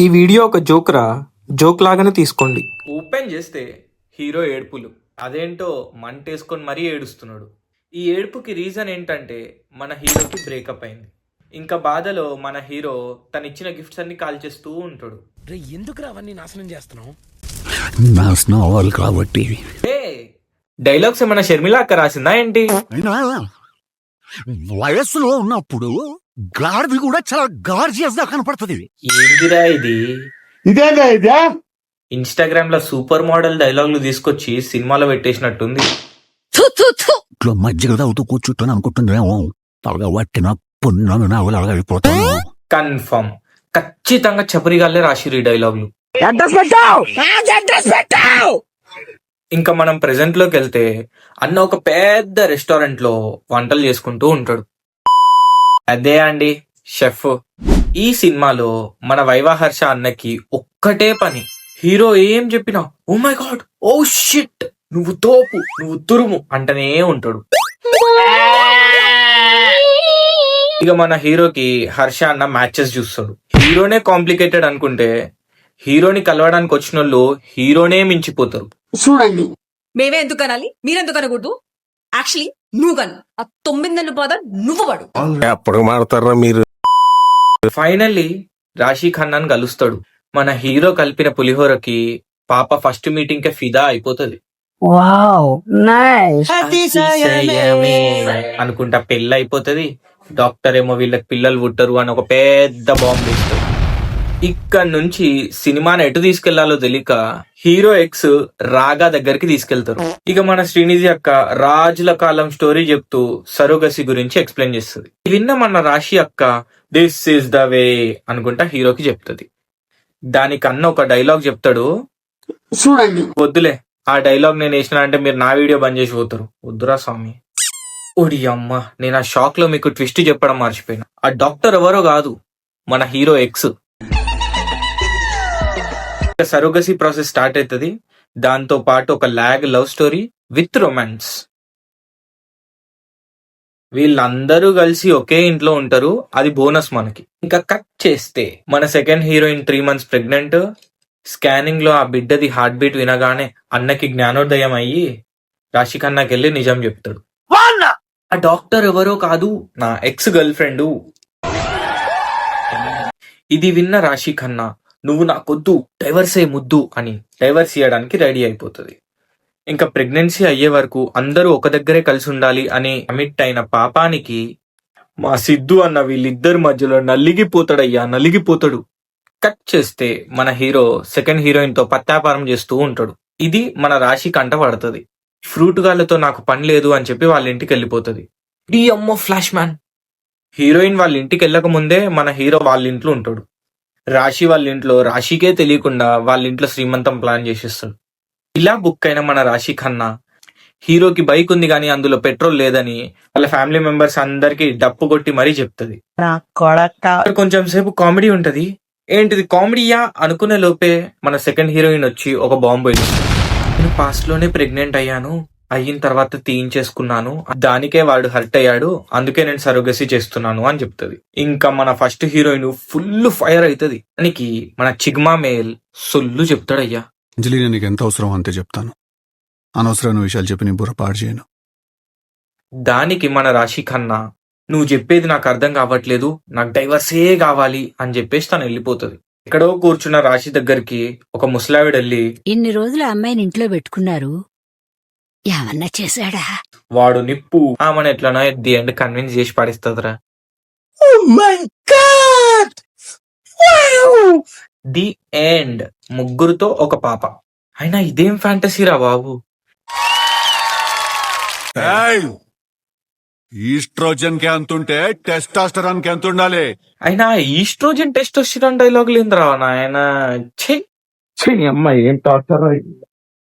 ఈ వీడియో ఒక జోక్ లాగానే తీసుకోండి. ఓపెన్ చేస్తే హీరో ఏడుపులు, అదేంటో మంటేసుకొని మరీ ఏడుస్తున్నాడు. ఈ ఏడుపుకి రీజన్ ఏంటంటే మన హీరోకి బ్రేకప్ అయింది. ఇంకా బాధలో మన హీరో తనిచ్చిన గిఫ్ట్స్ అన్ని కాల్ చేస్తూ ఉంటాడు. ఎందుకు అవన్నీ నాశనం చేస్తున్నావు? నాశనం అవ్వాలి కాబట్టి. ఏ డైలాగ్స్ ఏమైనా షర్మిల అక్క రాసిందా ఏంటి? వయస్సులో ఉన్నప్పుడు గాడిది కూడా చాలా గార్జియస్ గా కనపడుతుంది. ఏందిరా ఇది? ఇన్స్టాగ్రామ్ లో సూపర్ మోడల్ డైలాగులు తీసుకొచ్చి సినిమాలో పెట్టేసినట్టుంది. ఇట్లా మధ్యలో తాగుతూ కూర్చుంటాను అనుకుంటుందేమో. తలగా పట్టిన పుణ్యపోతాను. కన్ఫర్మ్, ఖచ్చితంగా చపరిగాల్లే రాసిరు ఈ డైలాగులు. ఇంకా మనం ప్రెసెంట్ లోకి వెళ్తే అన్న ఒక పెద్ద రెస్టారెంట్ లో వంటలు చేసుకుంటూ ఉంటాడు. అదే అండి షెఫ్. ఈ సినిమాలో మన వైవాహర్ష అన్నకి ఒక్కటే పని, హీరో ఏం చెప్పినా oh my god, oh shit, నువ్వు తోపు, నువ్వు తురుము అంటనే ఉంటాడు. ఇక మన హీరోకి హర్ష అన్న మ్యాచెస్ చూస్తాడు. హీరోనే కాంప్లికేటెడ్ అనుకుంటే హీరోని కలవడానికి వచ్చిన వాళ్ళు హీరోనే మించిపోతారు. చూడండి, మేమే ఎందుకు కనాలి, మీరెందుకు అనకూడదు? యాక్చువల్లీ నువ్వు కను, ఆ 9 నెలల బాధ నువ్వు పడు. ఎప్పుడు మాడతారా మీరు? ఫైనల్లీ రాశి ఖన్నాని కలుస్తాడు. మన హీరో కలిపిన పులిహోరకి పాప ఫస్ట్ మీటింగ్ కే ఫిదా అయిపోతుంది. అనుకుంటా పెళ్ళి అయిపోతుంది. డాక్టర్ ఏమో వీళ్ళకి పిల్లలు పుట్టరు అని ఒక పెద్ద బాంబు వేస్తాడు. ఇక్కడ నుంచి సినిమాని ఎటు తీసుకెళ్లాలో తెలియక హీరో ఎక్స్ రాగా దగ్గరికి తీసుకెళ్తారు. ఇక మన శ్రీనిధి అక్క రాజుల కాలం స్టోరీ చెప్తూ సరోగసి గురించి ఎక్స్ప్లెయిన్ చేస్తుంది. విన్న మన రాశి అక్క దిస్ ఈస్ ద వే అనుకుంటా హీరోకి చెప్తుంది. దానికన్నా ఒక డైలాగ్ చెప్తాడు, చూడండి. వద్దులే, ఆ డైలాగ్ నేను వేసిన అంటే మీరు నా వీడియో బంద్ చేసి పోతారు. వద్దురా స్వామి. ఓడి అమ్మ, నేను ఆ షాక్ లో మీకు ట్విస్ట్ చెప్పడం మర్చిపోయినా. ఆ డాక్టర్ ఎవరో కాదు, మన hero X. Surrogacy process start అవుతుంది. దాంతో పాటు ఒక లాగ్ లవ్ స్టోరీ విత్ రొమాన్స్. వీళ్ళందరూ కలిసి ఒకే ఇంట్లో ఉంటారు, అది బోనస్ మనకి. ఇంకా కట్ చేస్తే మన second heroine 3 months pregnant. Scanning లో ఆ బిడ్డది హార్ట్ బీట్ వినగానే అన్నకి జ్ఞానోదయం అయ్యి రాశి ఖన్నాకి వెళ్ళి నిజం చెప్తాడు. ఆ డాక్టర్ ఎవరో కాదు, నా ఎక్స్ గర్ల్ ఫ్రెండ్. ఇది విన్న రాశి ఖన్నా నువ్వు నాకొద్దు, డైవర్స్ అయ్యే ముద్దు అని డైవర్స్ ఇవ్వడానికి రెడీ అయిపోతుంది. ఇంకా ప్రెగ్నెన్సీ అయ్యే వరకు అందరూ ఒక దగ్గరే కలిసి ఉండాలి అని కమిట్ అయిన పాపానికి మా సిద్ధు అన్న వీళ్ళిద్దరి మధ్యలో నలిగిపోతాడు. కట్ చేస్తే మన హీరో సెకండ్ హీరోయిన్ తో పత్తాపారం చేస్తూ ఉంటాడు. ఇది మన రాశి కంట పడుతుంది. ఫ్రూట్ గాళ్ళతో నాకు పని లేదు అని చెప్పి వాళ్ళ ఇంటికి వెళ్ళిపోతుంది. ఈ అమ్మో ఫ్లాష్ మ్యాన్. హీరోయిన్ వాళ్ళ ఇంటికి వెళ్ళక ముందే మన హీరో వాళ్ళ ఇంట్లో ఉంటాడు. రాశి వాళ్ళ ఇంట్లో రాశికే తెలియకుండా వాళ్ళ ఇంట్లో శ్రీమంతం ప్లాన్ చేసేస్తాడు. ఇలా బుక్ అయిన మన రాశి ఖన్నా హీరోకి బైక్ ఉంది కానీ అందులో పెట్రోల్ లేదని వాళ్ళ ఫ్యామిలీ మెంబర్స్ అందరికి డప్పు కొట్టి మరీ చెప్తుంది. కొంచెం సేపు కామెడీ ఉంటది. ఏంటిది కామెడీయా అనుకునే లోపే మన సెకండ్ హీరోయిన్ వచ్చి ఒక బాంబు వేస్తుంది. నేను పాస్ట్ లోనే ప్రెగ్నెంట్ అయ్యాను, అయిన తర్వాత తీయించేసుకున్నాను, దానికే వాడు హర్ట్ అయ్యాడు, అందుకే నేను సరోగసి చేస్తున్నాను అని చెప్తుంది. ఇంకా మన ఫస్ట్ హీరోయిన్ ఫుల్ ఫైర్ అవుతుంది. దానికి మన చిగ్మా మేల్ సొల్లు చెప్తాడయ్యా. అంజలి, నీకు ఎంత అవసరం అంతే చెప్తాను, అనవసరమైన విషయాలు చెప్పి నీ బుర్ర పాడు చేయను. దానికి మన రాశి ఖన్నా నువ్వు చెప్పేది నాకు అర్థం కావట్లేదు, నాకు డైవర్సే కావాలి అని చెప్పేసి తను వెళ్ళిపోతుంది. ఎక్కడో కూర్చున్న రాశి దగ్గరికి ఒక ముసలావిడ వెళ్ళి, ఇన్ని రోజులు అమ్మాయిని ఇంట్లో పెట్టుకున్నారు, ఏమన్నా చేశాడా? వాడు నిప్పు, ఆమెను ఎట్లనో ఎట్ ది ఎండ్ కన్విన్స్ చేసి పడిస్తుందిరా. The end. ముగ్గురుతో ఒక పాప. అయినా ఇదేం ఫ్యాంటసీరా బాబు. ఈస్ట్రోజన్ కి అంతుంటే టెస్టాస్టరాన్ కి ఎంత ఉండాలి? అయినా ఈస్ట్రోజన్ టెస్టోస్టెరాన్ డైలాగులు ఏంద్రా నాయన. చెయ్యి అమ్మాయి ఏం టార్చర్.